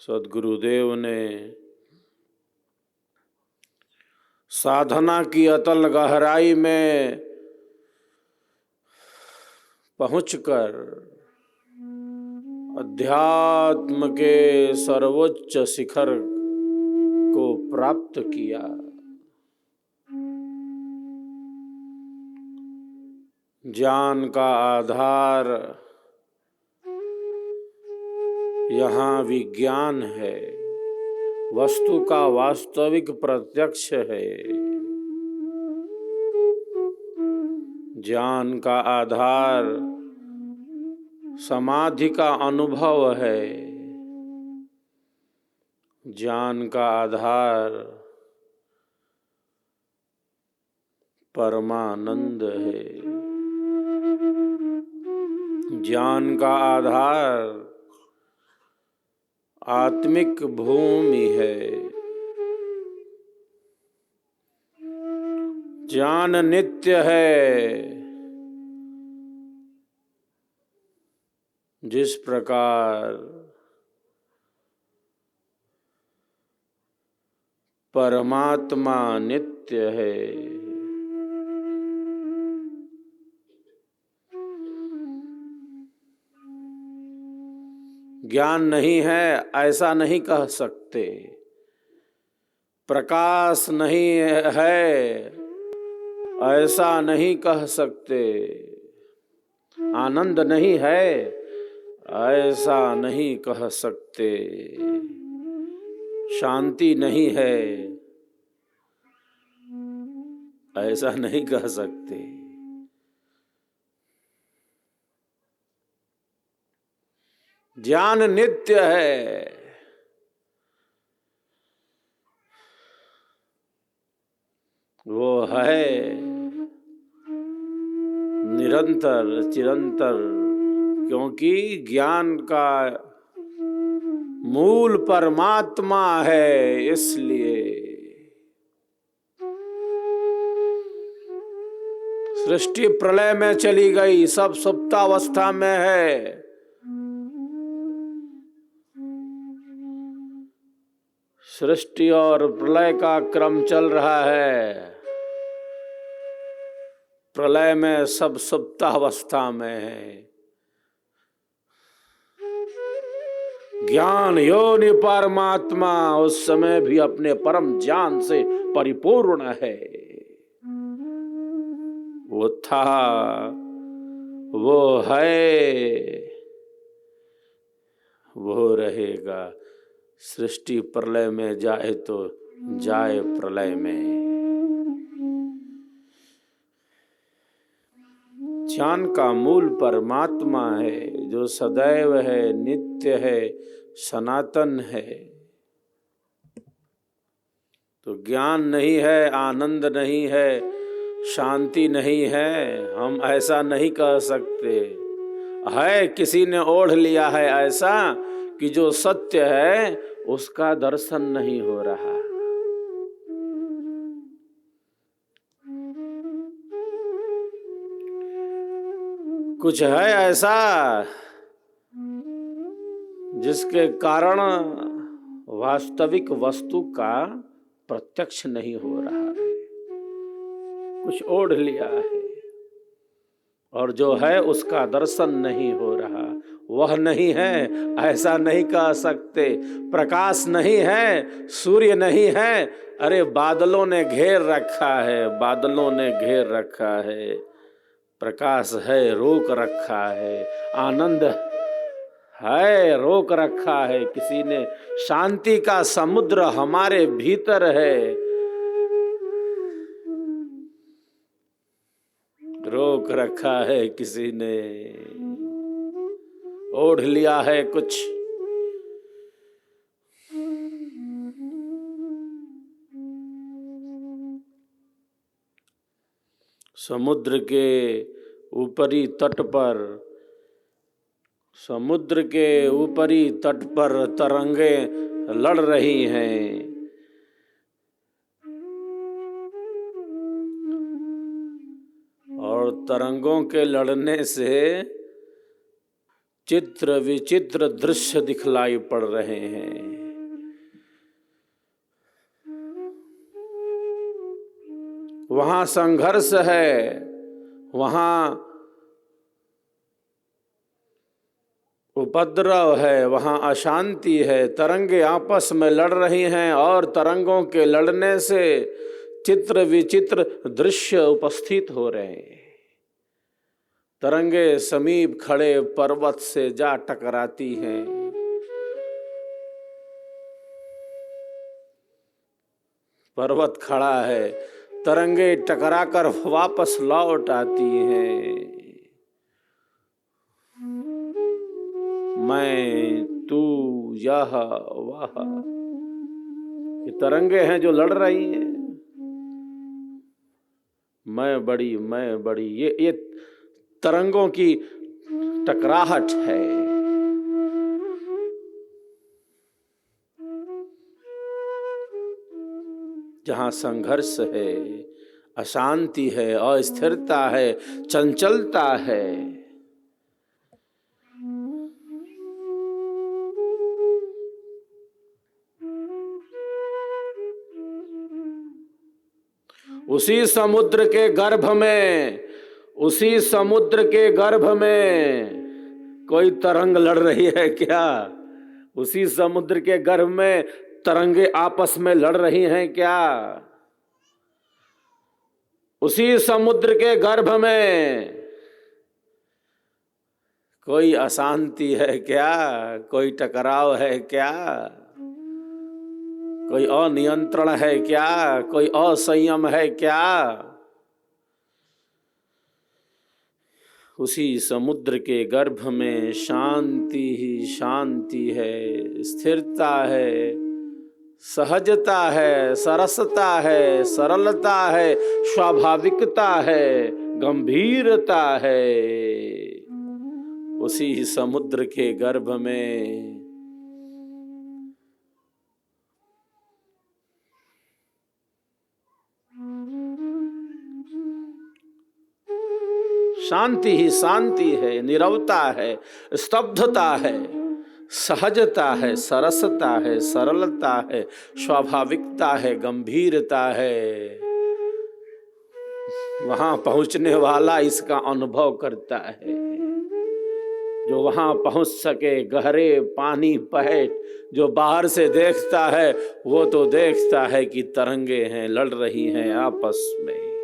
सद्गुरुदेव ने साधना की अतल गहराई में पहुंचकर अध्यात्म के सर्वोच्च शिखर को प्राप्त किया। ज्ञान का आधार यहाँ विज्ञान है, वस्तु का वास्तविक प्रत्यक्ष है। ज्ञान का आधार समाधि का अनुभव है। ज्ञान का आधार परमानंद है। ज्ञान का आधार आत्मिक भूमि है। ज्ञान नित्य है। जिस प्रकार परमात्मा नित्य है। ज्ञान नहीं है ऐसा नहीं कह सकते। प्रकाश नहीं है ऐसा नहीं कह सकते। आनंद नहीं है ऐसा नहीं कह सकते। शांति नहीं है ऐसा नहीं कह सकते। ज्ञान नित्य है। वो है निरंतर चिरंतर, क्योंकि ज्ञान का मूल परमात्मा है। इसलिए सृष्टि प्रलय में चली गई, सब सुप्तावस्था में है। सृष्टि और प्रलय का क्रम चल रहा है। प्रलय में सब सुप्तावस्था में है। ज्ञान योनि परमात्मा उस समय भी अपने परम ज्ञान से परिपूर्ण है। वो था, वो है, वो रहेगा। सृष्टि प्रलय में जाए तो जाए प्रलय में। ज्ञान का मूल परमात्मा है, जो सदैव है, नित्य है, सनातन है। तो ज्ञान नहीं है, आनंद नहीं है, शांति नहीं है, हम ऐसा नहीं कह सकते। है किसी ने ओढ़ लिया है ऐसा कि जो सत्य है उसका दर्शन नहीं हो रहा। कुछ है ऐसा जिसके कारण वास्तविक वस्तु का प्रत्यक्ष नहीं हो रहा है। कुछ ओढ़ लिया है और जो है उसका दर्शन नहीं हो रहा। वह नहीं है ऐसा नहीं कह सकते। प्रकाश नहीं है, सूर्य नहीं है। अरे बादलों ने घेर रखा है, बादलों ने घेर रखा है। प्रकाश है, रोक रखा है। आनंद है, रोक रखा है किसी ने। शांति का समुद्र हमारे भीतर है, रोक रखा है किसी ने। ओढ़ लिया है कुछ। समुद्र के ऊपरी तट पर, समुद्र के ऊपरी तट पर तरंगे लड़ रही हैं। और तरंगों के लड़ने से चित्र विचित्र दृश्य दिखलाई पड़ रहे हैं। वहां संघर्ष है, वहां उपद्रव है, वहां अशांति है। तरंगे आपस में लड़ रही हैं और तरंगों के लड़ने से चित्र विचित्र दृश्य उपस्थित हो रहे हैं। तरंगे समीप खड़े पर्वत से जा टकराती हैं। पर्वत खड़ा है, तरंगे टकराकर वापस लौट आती हैं। मैं, तू, यह, वह, ये तरंगे हैं जो लड़ रही हैं। मैं बड़ी, ये तरंगों की टकराहट है। जहां संघर्ष है, अशांति है, अस्थिरता है, चंचलता है, उसी समुद्र के गर्भ में कोई तरंग लड़ रही है क्या? उसी समुद्र के गर्भ में तरंगे आपस में लड़ रही हैं क्या? उसी समुद्र के गर्भ में कोई अशांति है क्या? कोई टकराव है क्या? कोई अनियंत्रण है क्या? कोई असंयम है क्या? उसी समुद्र के गर्भ में शांति ही शांति है, स्थिरता है, सहजता है, सरसता है, सरलता है, स्वाभाविकता है, गंभीरता है। उसी समुद्र के गर्भ में शांति ही शांति है, नीरवता है, स्तब्धता है, सहजता है, सरसता है, सरलता है, स्वाभाविकता है, गंभीरता है। वहां पहुंचने वाला इसका अनुभव करता है। जो वहां पहुंच सके, गहरे पानी पहेट, जो बाहर से देखता है वो तो देखता है कि तरंगे हैं, लड़ रही हैं आपस में।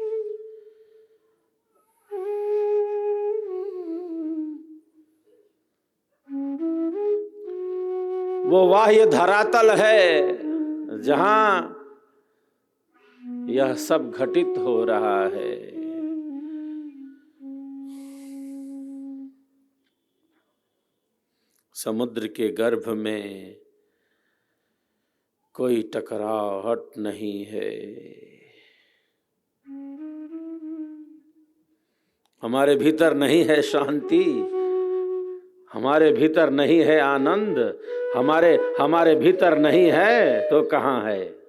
वो बाह्य धरातल है जहां यह सब घटित हो रहा है। समुद्र के गर्भ में कोई टकराहट नहीं है। हमारे भीतर नहीं है शांति, हमारे भीतर नहीं है आनंद, हमारे भीतर नहीं है तो कहाँ है?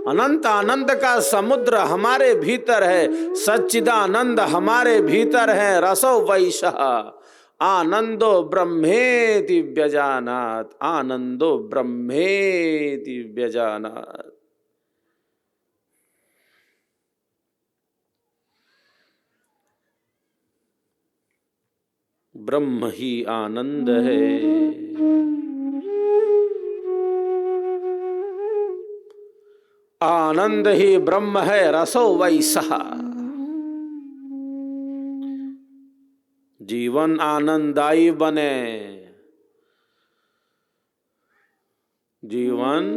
अनंत आनंद का समुद्र हमारे भीतर है, सच्चिदानंद हमारे भीतर है। रसो वैशः आनंदो ब्रह्मेति व्यजानात्, आनंदो ब्रह्मेति व्यजानात्। ब्रह्म ही आनंद है। आनंद ही ब्रह्म है, रसो वैसः। जीवन आनंददायी बने, जीवन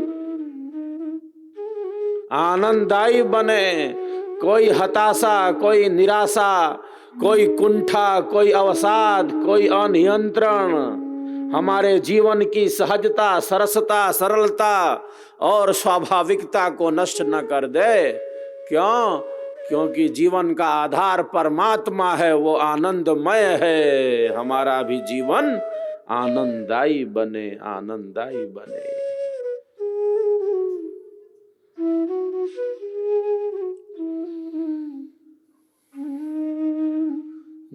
आनंददायी बने। कोई हताशा, कोई निराशा, कोई कुंठा, कोई अवसाद, कोई अनियंत्रण हमारे जीवन की सहजता, सरसता, सरलता और स्वाभाविकता को नष्ट न कर दे। क्यों? क्योंकि जीवन का आधार परमात्मा है, वो आनंदमय है। हमारा भी जीवन आनंददायी बने, आनंददायी बने।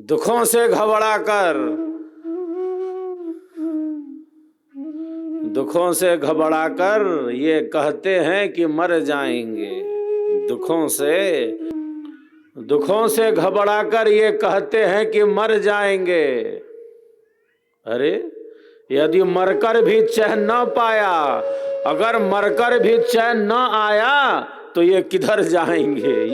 दुखों से घबराकर ये कहते हैं कि मर जाएंगे। दुखों से घबराकर ये कहते हैं कि मर जाएंगे। अरे यदि मरकर भी चैन न पाया, अगर मरकर भी चैन न आया तो ये किधर जाएंगे?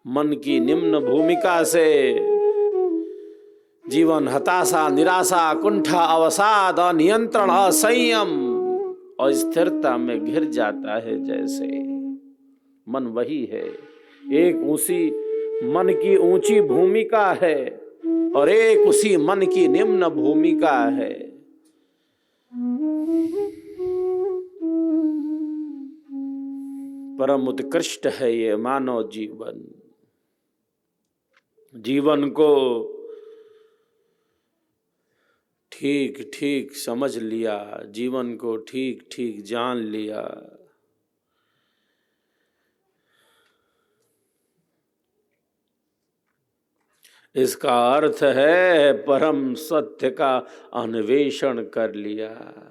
मन की निम्न भूमिका से जीवन हताशा, निराशा, कुंठा, अवसाद, अनियंत्रण, असंयम और स्थिरता में घिर जाता है। जैसे मन वही है, एक उसी मन की ऊंची भूमिका है और एक उसी मन की निम्न भूमिका है। परम उत्कृष्ट है ये मानव जीवन। जीवन को ठीक ठीक समझ लिया, जीवन को ठीक ठीक जान लिया, इसका अर्थ है परम सत्य का अन्वेषण कर लिया।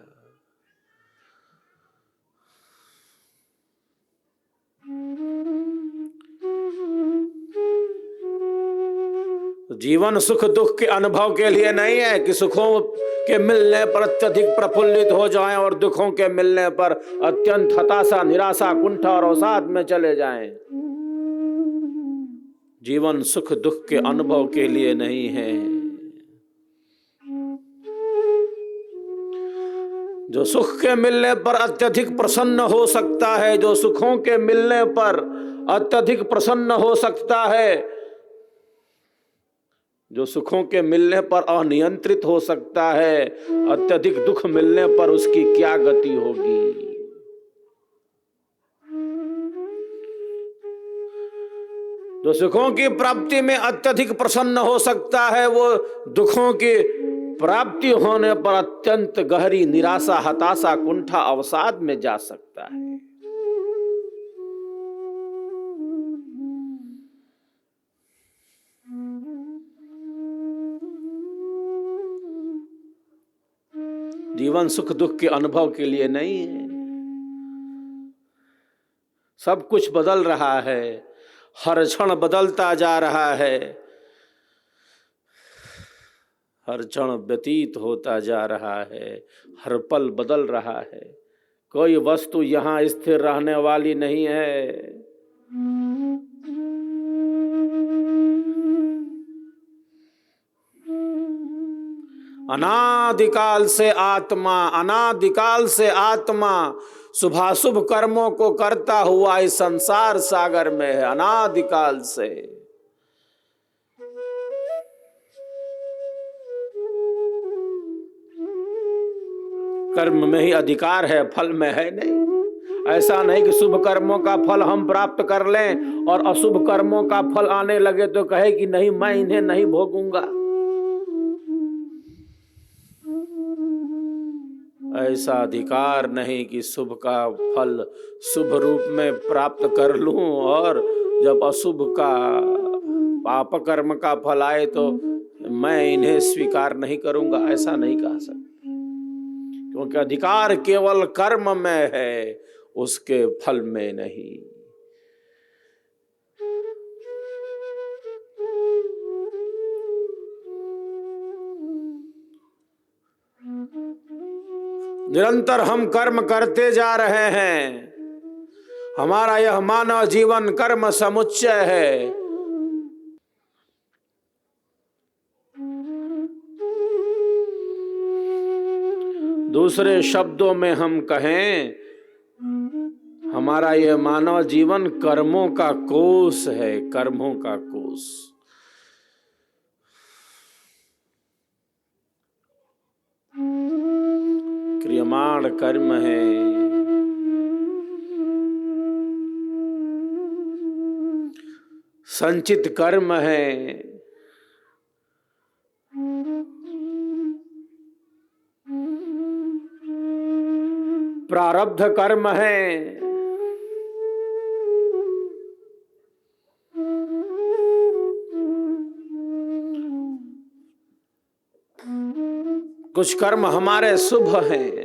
जीवन सुख दुख के अनुभव के लिए नहीं है कि सुखों के मिलने पर अत्यधिक प्रफुल्लित हो जाएं और दुखों के मिलने पर अत्यंत हताशा, निराशा, कुंठा और अवसाद में चले जाएं। जीवन सुख दुख के अनुभव के लिए नहीं है। जो सुख के मिलने पर अत्यधिक प्रसन्न हो सकता है, जो सुखों के मिलने पर अत्यधिक प्रसन्न हो सकता है, जो सुखों के मिलने पर अनियंत्रित हो सकता है, अत्यधिक दुख मिलने पर उसकी क्या गति होगी? जो सुखों की प्राप्ति में अत्यधिक प्रसन्न हो सकता है, वो दुखों की प्राप्ति होने पर अत्यंत गहरी निराशा, हताशा, कुंठा, अवसाद में जा सकता है। जीवन सुख दुख के अनुभव के लिए नहीं है। सब कुछ बदल रहा है, हर क्षण बदलता जा रहा है, हर क्षण व्यतीत होता जा रहा है, हर पल बदल रहा है। कोई वस्तु यहां स्थिर रहने वाली नहीं है। अनादिकाल से आत्मा शुभाशुभ कर्मों को करता हुआ इस संसार सागर में है। अनादिकाल से कर्म में ही अधिकार है, फल में है नहीं। ऐसा नहीं कि शुभ कर्मों का फल हम प्राप्त कर लें और अशुभ कर्मों का फल आने लगे तो कहे कि नहीं, मैं इन्हें नहीं भोगूंगा। ऐसा अधिकार नहीं कि शुभ का फल शुभ रूप में प्राप्त कर लूं और जब अशुभ का पाप कर्म का फल आए तो मैं इन्हें स्वीकार नहीं करूंगा। ऐसा नहीं कह सकता, क्योंकि अधिकार केवल कर्म में है, उसके फल में नहीं। निरंतर हम कर्म करते जा रहे हैं। हमारा यह मानव जीवन कर्म समुच्चय है। दूसरे शब्दों में हम कहें, हमारा यह मानव जीवन कर्मों का कोष है, कर्मों का कोष। क्रियमाण कर्म है, संचित कर्म है, प्रारब्ध कर्म है। कुछ कर्म हमारे शुभ हैं।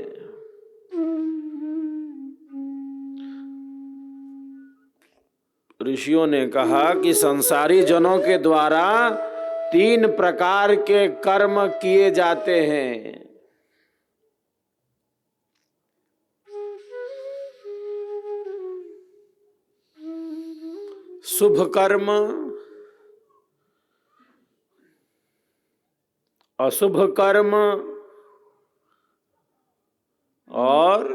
ऋषियों ने कहा कि संसारी जनों के द्वारा 3 प्रकार के कर्म किए जाते हैं। शुभ कर्म, अशुभ कर्म और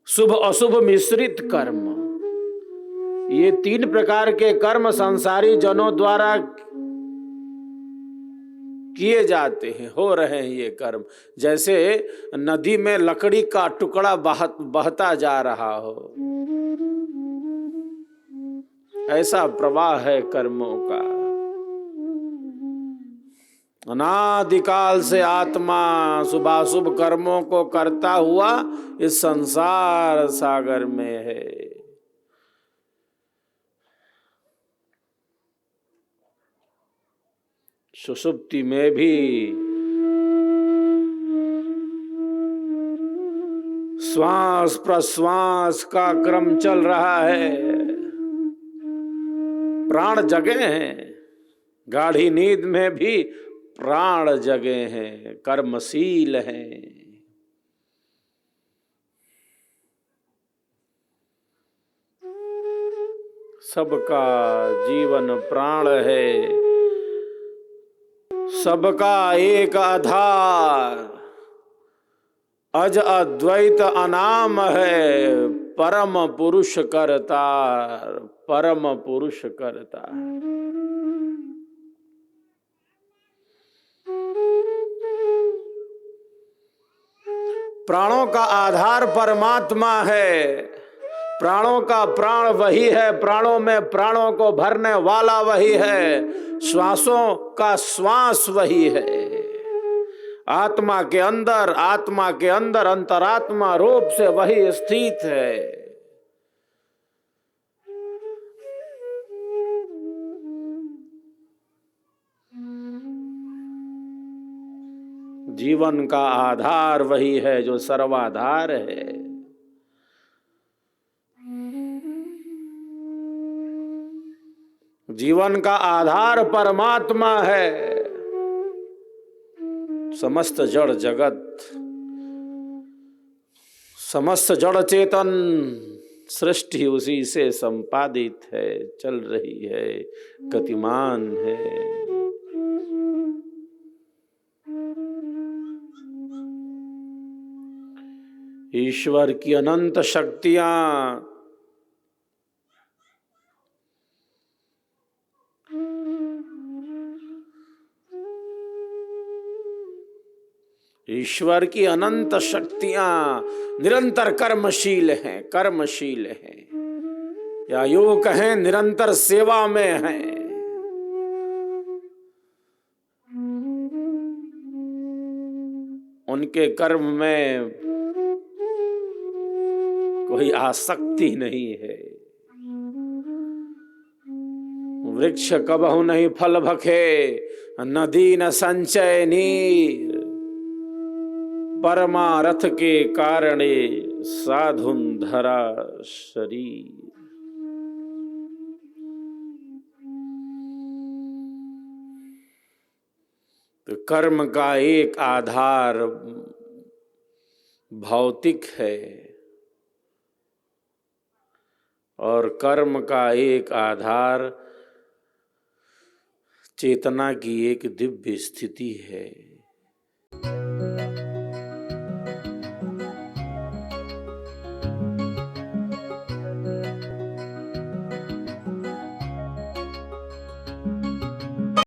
शुभ अशुभ मिश्रित कर्म। ये 3 प्रकार के कर्म संसारी जनों द्वारा किए जाते हैं, हो रहे हैं ये कर्म। जैसे नदी में लकड़ी का टुकड़ा बहता जा रहा हो, ऐसा प्रवाह है कर्मों का। अनादिकाल से आत्मा शुभाशुभ कर्मों को करता हुआ इस संसार सागर में है। सुषुप्ति में भी श्वास प्रश्वास का क्रम चल रहा है, प्राण जगे हैं। गाढ़ी नींद में भी प्राण जगे हैं, कर्मशील हैं। सबका जीवन प्राण है, सबका एक आधार, अज अद्वैत अनाम है, परम पुरुष करतार, परम पुरुष करतार। प्राणों का आधार परमात्मा है, प्राणों का प्राण वही है, प्राणों में प्राणों को भरने वाला वही है, श्वासों का श्वास वही है। आत्मा के अंदर अंतरात्मा रूप से वही स्थित है। जीवन का आधार वही है जो सर्वाधार है। जीवन का आधार परमात्मा है। समस्त जड़ जगत, समस्त जड़ चेतन सृष्टि उसी से संपादित है, चल रही है, गतिमान है। ईश्वर की अनंत शक्तियां ईश्वर की अनंत शक्तियां निरंतर कर्मशील हैं, या यूं कहें निरंतर सेवा में हैं। उनके कर्म में कोई आसक्ति नहीं है। वृक्ष कबहु नहीं फल भखे, नदी न संचय नीर, परमारथ के कारणे साधुन धरा शरीर। तो कर्म का एक आधार भौतिक है और कर्म का एक आधार चेतना की एक दिव्य स्थिति है।